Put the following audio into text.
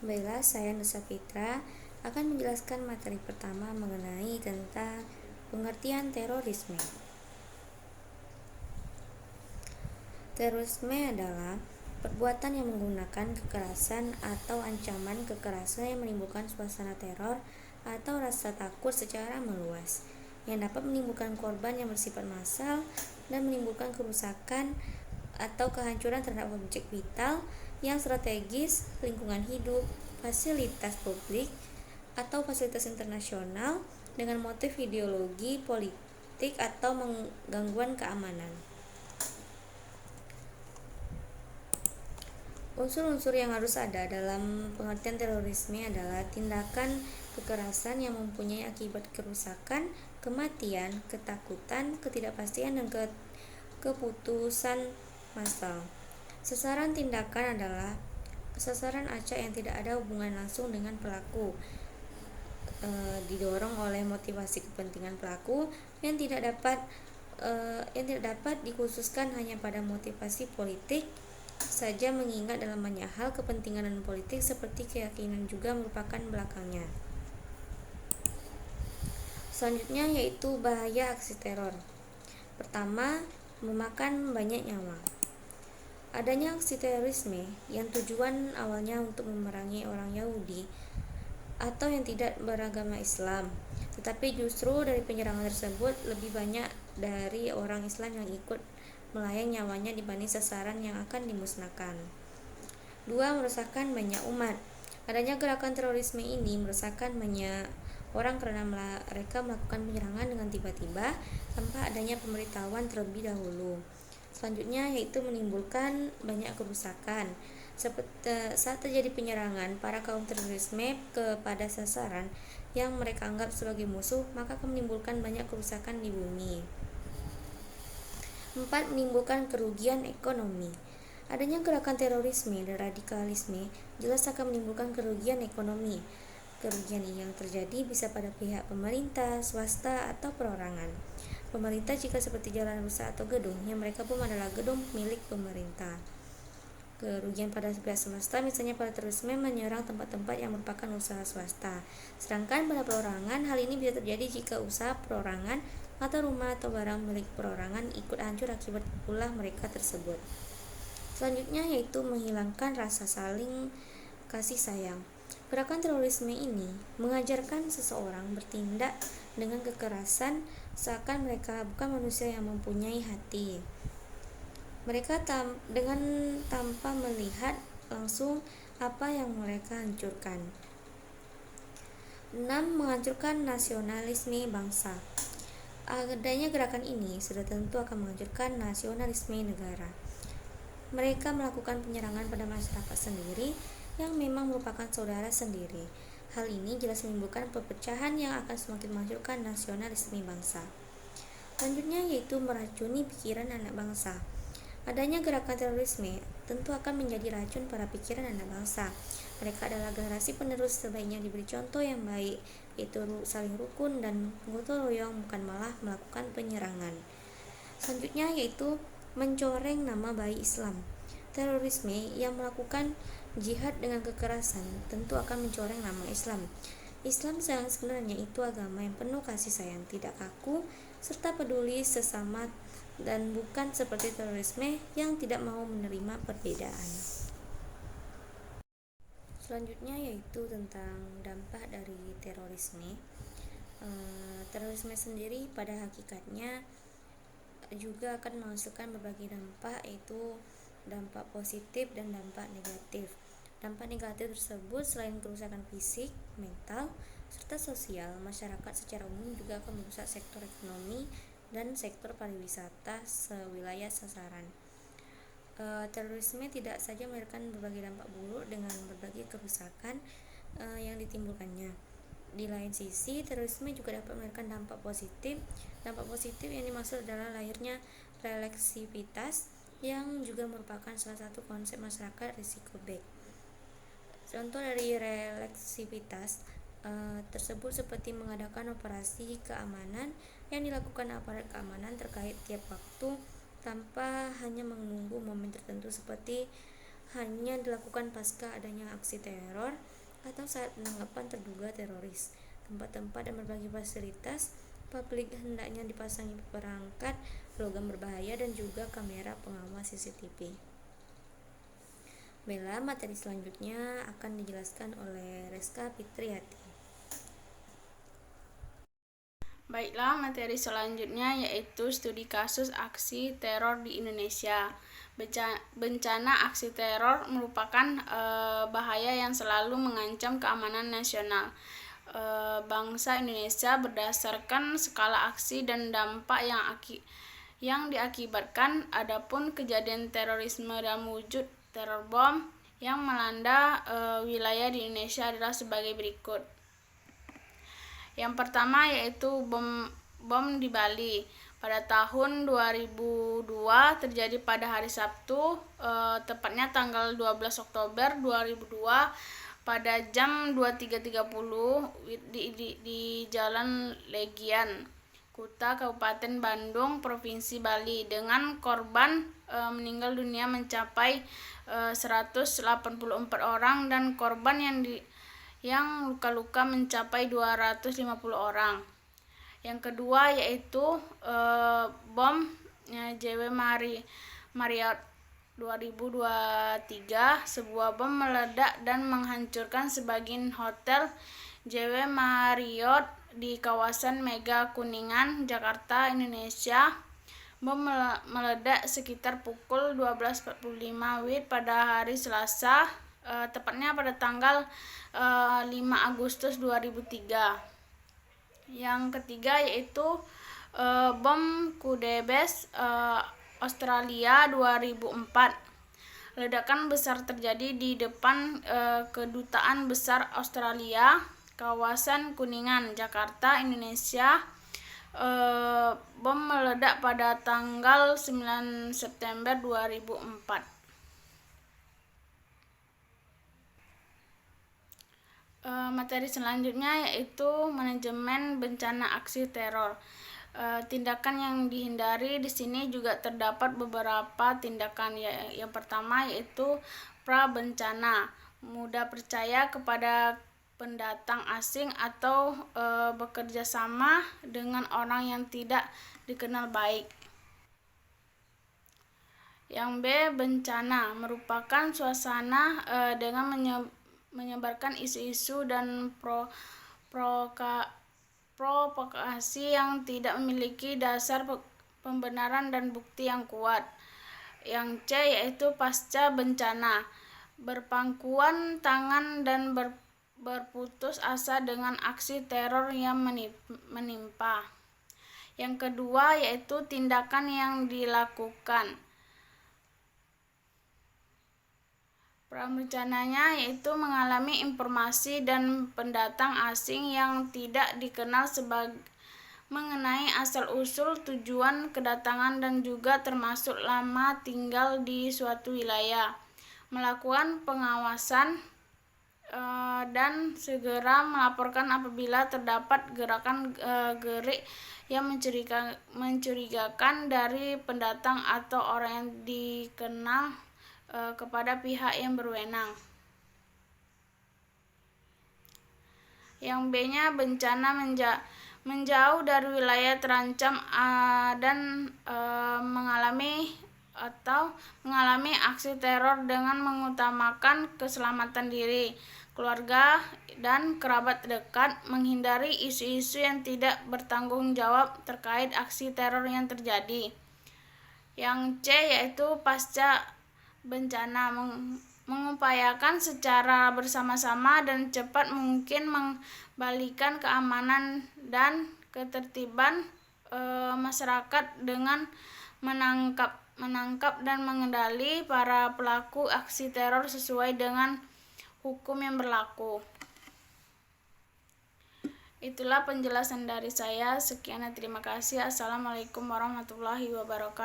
Baiklah, saya Nusa Fitra akan menjelaskan materi pertama mengenai tentang pengertian terorisme. Terorisme adalah perbuatan yang menggunakan kekerasan atau ancaman kekerasan yang menimbulkan suasana teror atau rasa takut secara meluas, yang dapat menimbulkan korban yang bersifat massal dan menimbulkan kerusakan atau kehancuran terhadap objek vital yang strategis, lingkungan hidup, fasilitas publik, atau fasilitas internasional dengan motif ideologi, politik, atau gangguan keamanan. Unsur-unsur yang harus ada dalam pengertian terorisme adalah tindakan kekerasan yang mempunyai akibat kerusakan, kematian, ketakutan, ketidakpastian, dan keputusan massal. Sasaran tindakan adalah sasaran acak yang tidak ada hubungan langsung dengan pelaku, didorong oleh motivasi kepentingan pelaku yang tidak dapat dikhususkan hanya pada motivasi politik saja, mengingat dalam banyak hal kepentingan dan politik seperti keyakinan juga merupakan belakangnya. Selanjutnya yaitu bahaya aksi teror. Pertama, memakan banyak nyawa. Adanya aksi terorisme yang tujuan awalnya untuk memerangi orang Yahudi atau yang tidak beragama Islam, tetapi justru dari penyerangan tersebut lebih banyak dari orang Islam yang ikut melayang nyawanya dibanding sasaran yang akan dimusnahkan. 2. Meresahkan banyak umat. Adanya gerakan terorisme ini meresahkan banyak orang karena mereka melakukan penyerangan dengan tiba-tiba tanpa adanya pemberitahuan terlebih dahulu. Selanjutnya yaitu menimbulkan banyak kerusakan. Saat terjadi penyerangan para kaum terorisme kepada sasaran yang mereka anggap sebagai musuh, maka akan menimbulkan banyak kerusakan di bumi. 4. Menimbulkan kerugian ekonomi. Adanya gerakan terorisme dan radikalisme jelas akan menimbulkan kerugian ekonomi. Kerugian yang terjadi bisa pada pihak pemerintah, swasta, atau perorangan. Pemerintah jika seperti jalan rusak atau gedung yang mereka pun adalah gedung milik pemerintah. Kerugian pada pihak swasta misalnya pada terorisme menyerang tempat-tempat yang merupakan usaha swasta. Sedangkan pada perorangan hal ini bisa terjadi jika usaha perorangan atau rumah atau barang milik perorangan ikut hancur akibat ulah mereka tersebut. Selanjutnya yaitu menghilangkan rasa saling kasih sayang. Gerakan terorisme ini mengajarkan seseorang bertindak dengan kekerasan seakan mereka bukan manusia yang mempunyai hati. Mereka dengan tanpa melihat langsung apa yang mereka hancurkan. 6. Menghancurkan nasionalisme bangsa. Adanya gerakan ini sudah tentu akan menghancurkan nasionalisme negara. Mereka melakukan penyerangan pada masyarakat sendiri yang memang merupakan saudara sendiri. Hal ini jelas menimbulkan perpecahan yang akan semakin menghancurkan nasionalisme bangsa. Selanjutnya yaitu meracuni pikiran anak bangsa. Adanya gerakan terorisme tentu akan menjadi racun pada pikiran anak bangsa. Mereka adalah generasi penerus sebaiknya diberi contoh yang baik, yaitu saling rukun dan gotong royong, bukan malah melakukan penyerangan. Selanjutnya yaitu mencoreng nama baik Islam. Terorisme yang melakukan jihad dengan kekerasan tentu akan mencoreng nama Islam. Islam yang sebenarnya itu agama yang penuh kasih sayang, tidak kaku, serta peduli sesama, dan bukan seperti terorisme yang tidak mau menerima perbedaan. Selanjutnya yaitu tentang dampak dari terorisme. Terorisme sendiri pada hakikatnya juga akan menghasilkan berbagai dampak, yaitu dampak positif dan dampak negatif. Dampak negatif tersebut selain kerusakan fisik, mental, serta sosial, masyarakat secara umum juga akan merusak sektor ekonomi dan sektor pariwisata sewilayah sasaran. Terorisme tidak saja melahirkan berbagai dampak buruk dengan berbagai kerusakan yang ditimbulkannya. Di lain sisi, terorisme juga dapat melahirkan dampak positif. Dampak positif yang dimaksud adalah lahirnya refleksivitas yang juga merupakan salah satu konsep masyarakat risiko baik. Contoh dari refleksivitas tersebut seperti mengadakan operasi keamanan yang dilakukan aparat keamanan terkait tiap waktu tanpa hanya menunggu momen tertentu, seperti hanya dilakukan pasca adanya aksi teror atau saat penangkapan terduga teroris. Tempat-tempat dan berbagai fasilitas publik hendaknya dipasangi perangkat logam berbahaya dan juga kamera pengawas CCTV. Bella, materi selanjutnya akan dijelaskan oleh Reska Fitriati. Baiklah, materi selanjutnya yaitu studi kasus aksi teror di Indonesia. Bencana aksi teror merupakan bahaya yang selalu mengancam keamanan nasional bangsa Indonesia berdasarkan skala aksi dan dampak yang diakibatkan. Adapun kejadian terorisme dalam wujud teror bom yang melanda wilayah di Indonesia adalah sebagai berikut. Yang pertama yaitu bom di Bali. Pada tahun 2002 terjadi pada hari Sabtu, tepatnya tanggal 12 Oktober 2002 pada jam 23.30 di Jalan Legian, Kuta, Kabupaten Bandung, Provinsi Bali, dengan korban meninggal dunia mencapai 184 orang dan korban yang luka-luka mencapai 250 orang. Yang kedua yaitu bom JW Marriott 2023. Sebuah bom meledak dan menghancurkan sebagian hotel JW Marriott di kawasan Mega Kuningan, Jakarta, Indonesia. Bom meledak sekitar pukul 12.45 WIB pada hari Selasa, tepatnya pada tanggal 5 Agustus 2003. Yang ketiga yaitu bom Kudebes Australia 2004. Ledakan besar terjadi di depan Kedutaan Besar Australia, kawasan Kuningan, Jakarta, Indonesia. Bom meledak pada tanggal 9 September 2004. Materi selanjutnya yaitu manajemen bencana aksi teror. Tindakan yang dihindari di sini juga terdapat beberapa tindakan. Yang pertama yaitu pra-bencana. Mudah percaya kepada pendatang asing atau bekerja sama dengan orang yang tidak dikenal baik. Yang B, bencana merupakan suasana dengan menyebarkan isu-isu dan provokasi yang tidak memiliki dasar pembenaran dan bukti yang kuat. Yang C yaitu pasca bencana, berpangkuan tangan dan berputus asa dengan aksi teror yang menimpa. Yang kedua yaitu tindakan yang dilakukan. Pra-bencananya yaitu mengalami informasi dan pendatang asing yang tidak dikenal mengenai asal-usul, tujuan kedatangan dan juga termasuk lama tinggal di suatu wilayah. Melakukan pengawasan dan segera melaporkan apabila terdapat gerakan gerik yang mencurigakan dari pendatang atau orang yang dikenal kepada pihak yang berwenang. Yang B-nya bencana menjauh dari wilayah terancam dan mengalami aksi teror dengan mengutamakan keselamatan diri, keluarga, dan kerabat dekat, menghindari isu-isu yang tidak bertanggung jawab terkait aksi teror yang terjadi. Yang C yaitu pasca bencana, mengupayakan secara bersama-sama dan cepat mungkin mengembalikan keamanan dan ketertiban masyarakat dengan menangkap dan mengendali para pelaku aksi teror sesuai dengan hukum yang berlaku. Itulah penjelasan dari saya. Sekian dan terima kasih. Assalamualaikum warahmatullahi wabarakatuh.